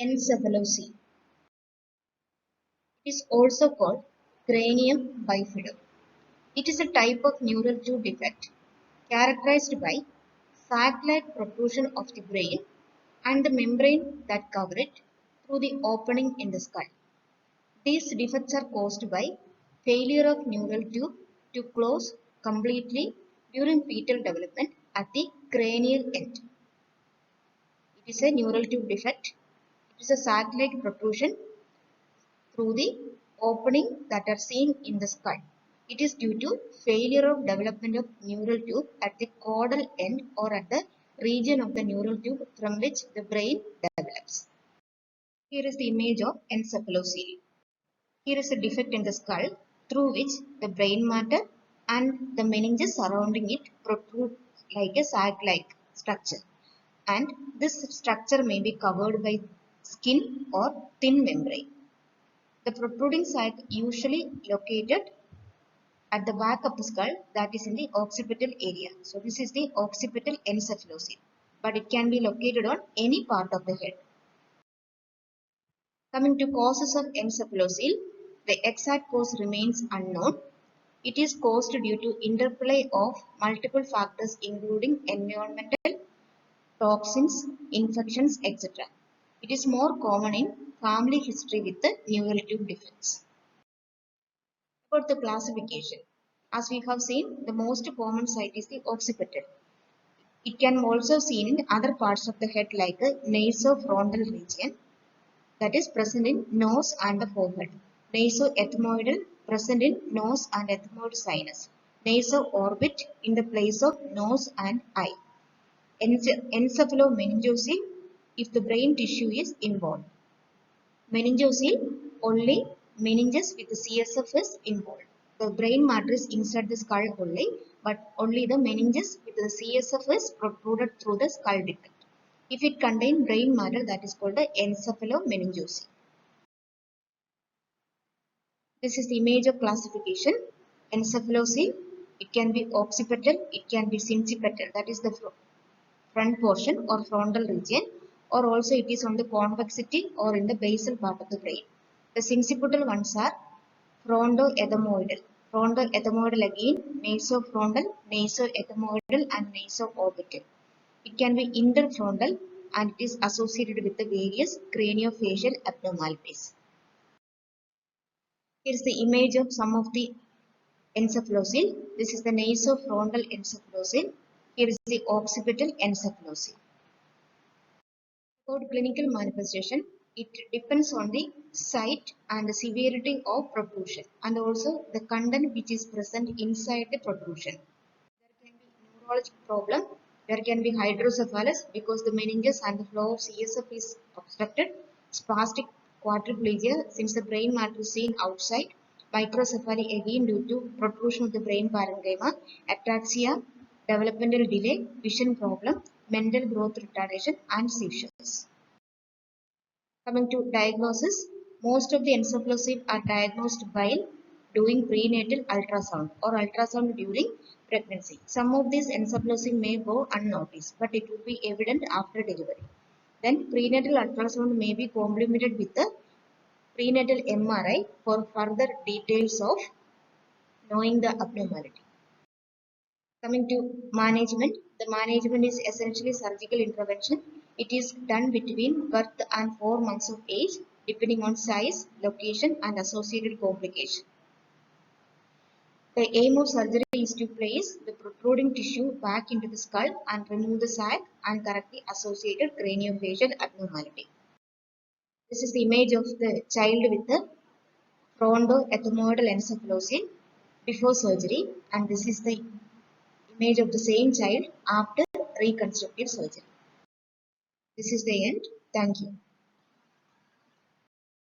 Encephalocele. It is also called cranium bifidum. It is a type of neural tube defect characterized by sac-like protrusion of the brain and the membrane that cover it through the opening in the skull. These defects are caused by failure of neural tube to close completely during fetal development at the cranial end. It is a neural tube defect. It is a sac-like protrusion through the opening that are seen in the skull. It is due to failure of development of neural tube at the caudal end or at the region of the neural tube from which the brain develops. Here is the image of encephalocele. Here is a defect in the skull through which the brain matter and the meninges surrounding it protrude like a sac-like structure. And this structure may be covered by skin or thin membrane. The protruding sac usually located at the back of the skull, that is in the occipital area. So this is the occipital encephalocele, but it can be located on any part of the head. Coming to causes of encephalocele, the exact cause remains unknown. It is caused due to interplay of multiple factors including environmental, toxins, infections, etc. It is more common in family history with the neural tube defects. About the classification, as we have seen, the most common site is the occipital. It can also seen in other parts of the head like the nasofrontal region, that is present in nose and the forehead. Nasoethmoidal, present in nose and ethmoid sinus. Nasoorbit, in the place of nose and eye. Encephalomenincocele, if the brain tissue is involved. Meningocele, only meninges with the CSF is involved. The brain matter is inside the skull only, but only the meninges with the CSF is protruded through the skull defect. If it contains brain matter, that is called the encephalomenincocele. This is the image of classification. Encephalocele, it can be occipital, it can be sincipital, that is the front portion or frontal region, or also it is on the convexity or in the basal part of the brain. The sincipital ones are frontoethmoidal. Frontoethmoidal again, nasofrontal, nasoethmoidal and nasoorbital. It can be interfrontal and it is associated with the various craniofacial abnormalities. Here is the image of some of the encephalocele. This is the nasofrontal encephalocele. Here is the occipital encephalocele. About clinical manifestation, it depends on the site and the severity of protrusion and also the content which is present inside the protrusion. There can be neurologic problem. There can be hydrocephalus because the meninges and the flow of CSF is obstructed. Spastic quadriplegia since the brain matter is seen outside. Microcephaly again due to protrusion of the brain parenchyma. Ataxia, developmental delay, vision problem, mental growth retardation and seizures. Coming to diagnosis, most of the encephalocele are diagnosed while doing prenatal ultrasound or ultrasound during pregnancy. Some of these encephalocele may go unnoticed, but it will be evident after delivery. Then prenatal ultrasound may be complemented with the prenatal MRI for further details of knowing the abnormality. Coming to management, the management is essentially surgical intervention. It is done between birth and 4 months of age, depending on size, location, and associated complication. The aim of surgery is to place the protruding tissue back into the skull and remove the sac and correct the associated craniofacial abnormality. This is the image of the child with the frontoethmoidal encephalocele before surgery, and this is the image of the same child after reconstructive surgery. This is the end. Thank you.